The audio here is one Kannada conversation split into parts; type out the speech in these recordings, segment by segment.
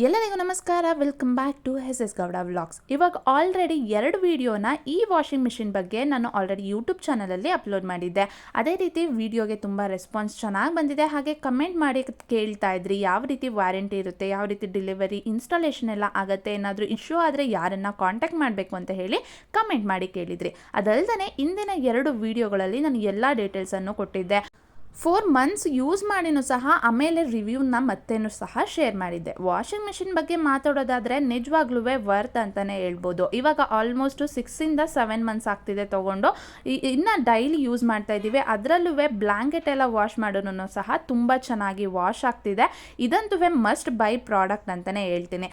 ಎಲ್ಲರಿಗೂ ನಮಸ್ಕಾರ, welcome back to S Gowda vlogs. ಇವಾಗ ಆಲ್ರೆಡಿ 2 ವಿಡಿಯೋನ ಈ ವಾಷಿಂಗ್ ಮಿಷಿನ್ ಬಗ್ಗೆ ನಾನು ಆಲ್ರೆಡಿ ಯೂಟ್ಯೂಬ್ ಚಾನಲಲ್ಲಿ ಅಪ್ಲೋಡ್ ಮಾಡಿದ್ದೆ. ಅದೇ ರೀತಿ ವಿಡಿಯೋಗೆ ತುಂಬ ರೆಸ್ಪಾನ್ಸ್ ಚೆನ್ನಾಗಿ ಬಂದಿದೆ. ಹಾಗೆ ಕಮೆಂಟ್ ಮಾಡಿ ಕೇಳ್ತಾ ಇದ್ರಿ ಯಾವ ರೀತಿ ವಾರಂಟಿ ಇರುತ್ತೆ, ಯಾವ ರೀತಿ ಡೆಲಿವರಿ ಇನ್ಸ್ಟಾಲೇಷನ್ ಎಲ್ಲ ಆಗುತ್ತೆ, ಏನಾದರೂ ಇಶ್ಯೂ ಆದರೆ ಯಾರನ್ನು ಕಾಂಟ್ಯಾಕ್ಟ್ ಮಾಡಬೇಕು ಅಂತ ಹೇಳಿ ಕಮೆಂಟ್ ಮಾಡಿ ಕೇಳಿದ್ರಿ. ಅದಲ್ಲದೆ ಇಂದಿನ 2 ವಿಡಿಯೋಗಳಲ್ಲಿ ನಾನು ಎಲ್ಲ ಡೀಟೇಲ್ಸನ್ನು ಕೊಟ್ಟಿದ್ದೆ. 4 ಮಂತ್ಸ್ ಯೂಸ್ ಮಾಡಿನೂ ಸಹ ಆಮೇಲೆ ರಿವ್ಯೂನ ಮತ್ತೇನು ಸಹ ಶೇರ್ ಮಾಡಿದ್ದೆ. ವಾಷಿಂಗ್ ಮಿಷಿನ್ ಬಗ್ಗೆ ಮಾತಾಡೋದಾದರೆ ನಿಜವಾಗ್ಲೂ ವರ್ತ್ ಅಂತಲೇ ಹೇಳ್ಬೋದು. ಇವಾಗ ಆಲ್ಮೋಸ್ಟ್ 6ಇಂದ 7 ಮಂತ್ಸ್ ಆಗ್ತಿದೆ ತೊಗೊಂಡು, ಇನ್ನು ಡೈಲಿ ಯೂಸ್ ಮಾಡ್ತಾ ಇದ್ದೀವಿ. ಅದರಲ್ಲೂ ಬ್ಲ್ಯಾಂಕೆಟ್ ಎಲ್ಲ ವಾಶ್ ಮಾಡೋನು ಸಹ ತುಂಬ ಚೆನ್ನಾಗಿ ವಾಶ್ ಆಗ್ತಿದೆ. ಇದಂತೂ ಮಸ್ಟ್ ಬೈ ಪ್ರಾಡಕ್ಟ್ ಅಂತಲೇ ಹೇಳ್ತೀನಿ.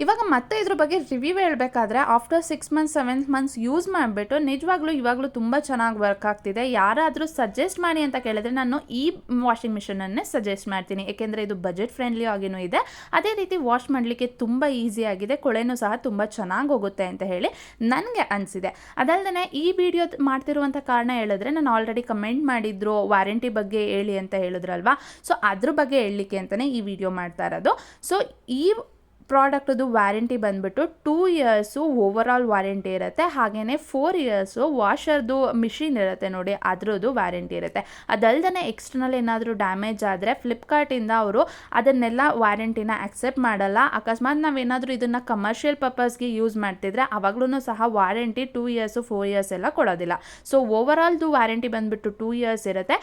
ಇವಾಗ ಮತ್ತೆ ಇದ್ರ ಬಗ್ಗೆ ರಿವ್ಯೂ ಹೇಳಬೇಕಾದ್ರೆ ಆಫ್ಟರ್ 6 ಮಂತ್ಸ್ 7 ಮಂತ್ಸ್ ಯೂಸ್ ಮಾಡಿಬಿಟ್ಟು ನಿಜವಾಗ್ಲೂ ಇವಾಗಲೂ ತುಂಬ ಚೆನ್ನಾಗಿ ವರ್ಕ್ ಆಗ್ತಿದೆ. ಯಾರಾದರೂ ಸಜೆಸ್ಟ್ ಮಾಡಿ ಅಂತ ಕೇಳಿದ್ರೆ ನಾನು ಈ ವಾಷಿಂಗ್ ಮಿಷಿನನ್ನೇ ಸಜೆಸ್ಟ್ ಮಾಡ್ತೀನಿ. ಏಕೆಂದರೆ ಇದು ಬಜೆಟ್ ಫ್ರೆಂಡ್ಲಿ ಆಗಿನೂ ಇದೆ, ಅದೇ ರೀತಿ ವಾಶ್ ಮಾಡಲಿಕ್ಕೆ ತುಂಬ ಈಸಿಯಾಗಿದೆ, ಕೊಳೆನೂ ಸಹ ತುಂಬ ಚೆನ್ನಾಗಿ ಹೋಗುತ್ತೆ ಅಂತ ಹೇಳಿ ನನಗೆ ಅನಿಸಿದೆ. ಅದಲ್ಲದೆ ಈ ವಿಡಿಯೋ ಮಾಡ್ತಿರುವಂಥ ಕಾರಣ ಹೇಳಿದ್ರೆ, ನಾನು ಆಲ್ರೆಡಿ ಕಮೆಂಟ್ ಮಾಡಿದ್ರು ವಾರಂಟಿ ಬಗ್ಗೆ ಹೇಳಿ ಅಂತ ಹೇಳಿದ್ರಲ್ವಾ, ಸೊ ಅದ್ರ ಬಗ್ಗೆ ಹೇಳಲಿಕ್ಕೆ ಅಂತಲೇ ಈ ವಿಡಿಯೋ ಮಾಡ್ತಾ ಇರೋದು. ಸೊ ಈ ಪ್ರಾಡಕ್ಟದು ವ್ಯಾರಂಟಿ ಬಂದುಬಿಟ್ಟು 2 ಇಯರ್ಸು ಓವರ್ ಆಲ್ ವಾರಂಟಿ ಇರುತ್ತೆ. ಹಾಗೆಯೇ 4 ಇಯರ್ಸು ವಾಷರ್ದು ಮಿಷಿನ್ ಇರುತ್ತೆ ನೋಡಿ, ಅದರದ್ದು ವ್ಯಾರಂಟಿ ಇರುತ್ತೆ. ಅದಲ್ಲದೆ ಎಕ್ಸ್ಟರ್ನಲ್ ಏನಾದರೂ ಡ್ಯಾಮೇಜ್ ಆದರೆ ಫ್ಲಿಪ್ಕಾರ್ಟಿಂದ ಅವರು ಅದನ್ನೆಲ್ಲ ವ್ಯಾರಂಟಿನ ಆಕ್ಸೆಪ್ಟ್ ಮಾಡಲ್ಲ. ಅಕಸ್ಮಾತ್ ನಾವೇನಾದರೂ ಇದನ್ನು ಕಮರ್ಷಿಯಲ್ ಪರ್ಪಸ್ಗೆ ಯೂಸ್ ಮಾಡ್ತಿದ್ರೆ ಅವಾಗ್ಲೂ ಸಹ ವಾರಂಟಿ 2 ಇಯರ್ಸು 4 ಇಯರ್ಸ್ ಎಲ್ಲ ಕೊಡೋದಿಲ್ಲ. ಸೊ ಓವರ್ ಆಲ್ದು ವ್ಯಾರಂಟಿ ಬಂದುಬಿಟ್ಟು 2 ಇಯರ್ಸ್ ಇರುತ್ತೆ.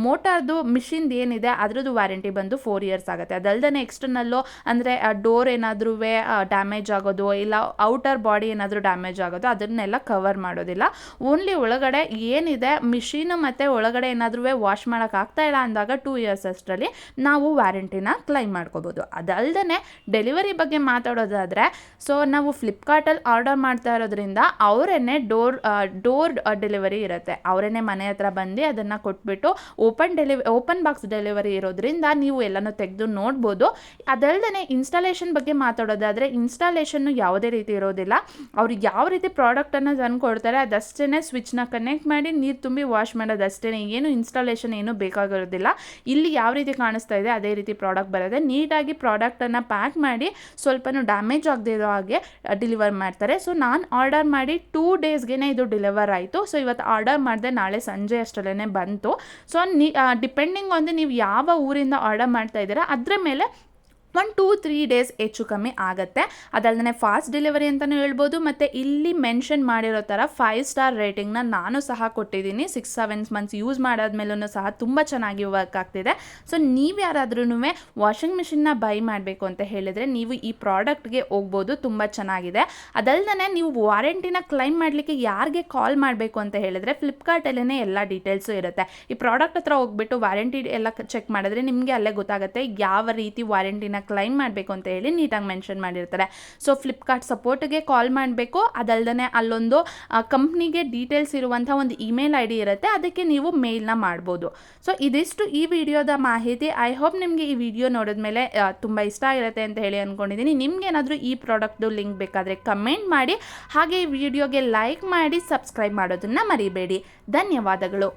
ಮೋಟಾರ್ದು ಮಿಷಿನ್ದು ಏನಿದೆ ಅದರದ್ದು ವ್ಯಾರಂಟಿ ಬಂದು 4 ಇಯರ್ಸ್ ಆಗುತ್ತೆ. ಅದಲ್ಲದೆ ಎಕ್ಸ್ಟರ್ನಲ್ಲು ಅಂದರೆ ಡೋರ್ ಏನಾದರೂ ಡ್ಯಾಮೇಜ್ ಆಗೋದು, ಇಲ್ಲ ಔಟರ್ ಬಾಡಿ ಏನಾದರೂ ಡ್ಯಾಮೇಜ್ ಆಗೋದು, ಅದನ್ನೆಲ್ಲ ಕವರ್ ಮಾಡೋದಿಲ್ಲ. ಓನ್ಲಿ ಒಳಗಡೆ ಏನಿದೆ ಮಿಷಿನು ಮತ್ತು ಒಳಗಡೆ ಏನಾದರೂ ವಾಶ್ ಮಾಡೋಕ್ಕಾಗ್ತಾ ಇಲ್ಲ ಅಂದಾಗ 2 ಇಯರ್ಸ್ ಅಷ್ಟರಲ್ಲಿ ನಾವು ವ್ಯಾರಂಟಿನ ಕ್ಲೈಮ್ ಮಾಡ್ಕೋಬೋದು. ಅದಲ್ಲದೆ ಡೆಲಿವರಿ ಬಗ್ಗೆ ಮಾತಾಡೋದಾದರೆ, ಸೊ ನಾವು ಫ್ಲಿಪ್ಕಾರ್ಟಲ್ಲಿ ಆರ್ಡರ್ ಮಾಡ್ತಾ ಇರೋದ್ರಿಂದ ಅವರೇನೆ ಡೋರ್ ಡೆಲಿವರಿ ಇರುತ್ತೆ. ಅವರೇನೆ ಮನೆ ಹತ್ರ ಬಂದು ಅದನ್ನು ಕೊಟ್ಬಿಟ್ಟು ಓಪನ್ ಬಾಕ್ಸ್ ಡೆಲಿವರಿ ಇರೋದ್ರಿಂದ ನೀವು ಎಲ್ಲನೂ ತೆಗೆದು ನೋಡ್ಬೋದು. ಅದಲ್ಲದೆ ಇನ್ಸ್ಟಾಲೇಷನ್ ಬಗ್ಗೆ ಮಾತಾಡೋದಾದರೆ, ಇನ್ಸ್ಟಾಲೇಷನ್ನು ಯಾವುದೇ ರೀತಿ ಇರೋದಿಲ್ಲ. ಅವ್ರು ಯಾವ ರೀತಿ ಪ್ರಾಡಕ್ಟನ್ನು ತಂದು ಕೊಡ್ತಾರೆ ಅದಷ್ಟೇ ಸ್ವಿಚ್ನ ಕನೆಕ್ಟ್ ಮಾಡಿ ನೀರು ತುಂಬಿ ವಾಶ್ ಮಾಡೋದಷ್ಟೇ, ಏನು ಇನ್ಸ್ಟಾಲೇಷನ್ ಏನು ಬೇಕಾಗಿರೋದಿಲ್ಲ. ಇಲ್ಲಿ ಯಾವ ರೀತಿ ಕಾಣಿಸ್ತಾ ಇದೆ ಅದೇ ರೀತಿ ಪ್ರಾಡಕ್ಟ್ ಬರುತ್ತೆ. ನೀಟಾಗಿ ಪ್ರಾಡಕ್ಟನ್ನು ಪ್ಯಾಕ್ ಮಾಡಿ ಸ್ವಲ್ಪನೂ ಡ್ಯಾಮೇಜ್ ಆಗದೇ ಇರೋ ಹಾಗೆ ಡೆಲಿವರ್ ಮಾಡ್ತಾರೆ. ಸೊ ನಾನು ಆರ್ಡರ್ ಮಾಡಿ 2 ಡೇಸ್ಗೆ ಇದು ಡೆಲಿವರ್ ಆಯಿತು. ಸೊ ಇವತ್ತು ಆರ್ಡರ್ ಮಾಡಿದೆ, ನಾಳೆ ಸಂಜೆ ಅಷ್ಟರಲ್ಲೇ ಬಂತು. ಸೊ ಡಿಪೆಂಡಿಂಗ್ ಆನ್ ನೀವು ಯಾವ ಊರಿಂದ ಆರ್ಡರ್ ಮಾಡ್ತಾ ಇದ್ದೀರಾ ಅದರ ಮೇಲೆ 1-2-3 ಡೇಸ್ ಹೆಚ್ಚು ಕಮ್ಮಿ ಆಗುತ್ತೆ. ಅದಲ್ಲದೆ ಫಾಸ್ಟ್ ಡೆಲಿವರಿ ಅಂತಲೂ ಹೇಳ್ಬೋದು. ಮತ್ತು ಇಲ್ಲಿ ಮೆನ್ಷನ್ ಮಾಡಿರೋ ಥರ 5 ಸ್ಟಾರ್ ರೇಟಿಂಗ್ನ ನಾನು ಸಹ ಕೊಟ್ಟಿದ್ದೀನಿ. 6-7 ಮಂತ್ಸ್ ಯೂಸ್ ಮಾಡಾದ್ಮೇಲೂ ಸಹ ತುಂಬ ಚೆನ್ನಾಗಿ ವರ್ಕ್ ಆಗ್ತಿದೆ. ಸೊ ನೀವು ಯಾರಾದ್ರೂ ವಾಷಿಂಗ್ ಮಿಷಿನ್ನ ಬೈ ಮಾಡಬೇಕು ಅಂತ ಹೇಳಿದರೆ ನೀವು ಈ ಪ್ರಾಡಕ್ಟ್ಗೆ ಹೋಗ್ಬೋದು, ತುಂಬ ಚೆನ್ನಾಗಿದೆ. ಅದಲ್ಲದೆ ನೀವು ವಾರಂಟಿನ ಕ್ಲೈಮ್ ಮಾಡಲಿಕ್ಕೆ ಯಾರಿಗೆ ಕಾಲ್ ಮಾಡಬೇಕು ಅಂತ ಹೇಳಿದರೆ ಫ್ಲಿಪ್ಕಾರ್ಟಲ್ಲೇ ಎಲ್ಲ ಡೀಟೇಲ್ಸು ಇರುತ್ತೆ. ಈ ಪ್ರಾಡಕ್ಟ್ ಹತ್ರ ಹೋಗ್ಬಿಟ್ಟು ವಾರಂಟಿ ಎಲ್ಲ ಚೆಕ್ ಮಾಡಿದ್ರೆ ನಿಮಗೆ ಅಲ್ಲೇ ಗೊತ್ತಾಗುತ್ತೆ ಯಾವ ರೀತಿ ವಾರಂಟಿನ ಕ್ಲೈಮ್ ಮಾಡಬೇಕು ಅಂತ ಹೇಳಿ ನೀಟಾಗಿ ಮೆನ್ಷನ್ ಮಾಡಿರ್ತಾರೆ. ಸೊ ಫ್ಲಿಪ್ಕಾರ್ಟ್ ಸಪೋರ್ಟ್ಗೆ ಕಾಲ್ ಮಾಡಬೇಕು. ಅದಲ್ಲದೆ ಅಲ್ಲೊಂದು ಕಂಪ್ನಿಗೆ ಡೀಟೇಲ್ಸ್ ಇರುವಂಥ ಒಂದು ಇಮೇಲ್ ID ಇರುತ್ತೆ, ಅದಕ್ಕೆ ನೀವು ಮೇಲ್ನ ಮಾಡ್ಬೋದು. ಸೊ ಇದಿಷ್ಟು ಈ ವಿಡಿಯೋದ ಮಾಹಿತಿ. ಐ ಹೋಪ್ ನಿಮಗೆ ಈ ವಿಡಿಯೋ ನೋಡಿದ್ಮೇಲೆ ತುಂಬ ಇಷ್ಟ ಆಗಿರುತ್ತೆ ಅಂತ ಹೇಳಿ ಅಂದ್ಕೊಂಡಿದ್ದೀನಿ. ನಿಮ್ಗೇನಾದರೂ ಈ ಪ್ರಾಡಕ್ಟ್ದು ಲಿಂಕ್ ಬೇಕಾದರೆ ಕಮೆಂಟ್ ಮಾಡಿ. ಹಾಗೆ ಈ ವಿಡಿಯೋಗೆ ಲೈಕ್ ಮಾಡಿ, ಸಬ್ಸ್ಕ್ರೈಬ್ ಮಾಡೋದನ್ನು ಮರಿಬೇಡಿ. ಧನ್ಯವಾದಗಳು.